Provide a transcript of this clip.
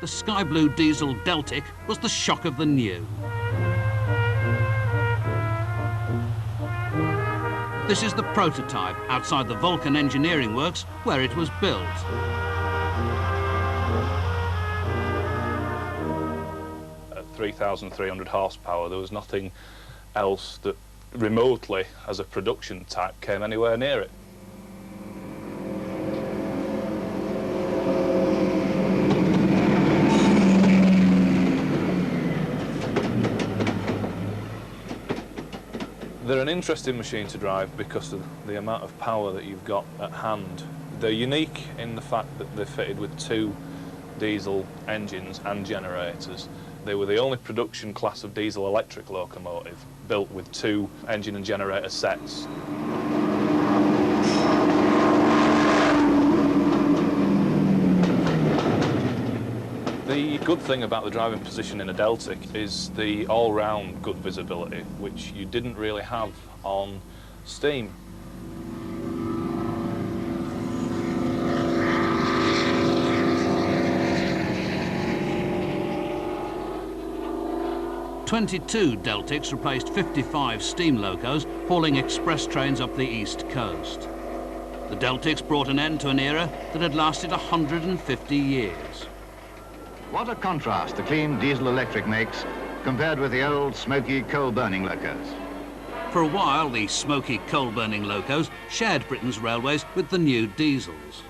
The sky blue diesel Deltic was the shock of the new. This is the prototype outside the Vulcan Engineering Works where it was built. At 3,300 horsepower, there was nothing else that remotely, as a production type, came anywhere near it. They're an interesting machine to drive because of the amount of power that you've got at hand. They're unique in the fact that they're fitted with 2 diesel engines and generators. They were the only production class of diesel-electric locomotive built with 2 engine and generator sets. The good thing about the driving position in a Deltic is the all-round good visibility, which you didn't really have on steam. "22 Deltics replaced 55 steam locos hauling express trains up the east coast. The Deltics brought an end to an era that had lasted 150 years. What a contrast the clean diesel-electric makes compared with the old smoky coal-burning locos. For a while, the smoky coal-burning locos shared Britain's railways with the new diesels.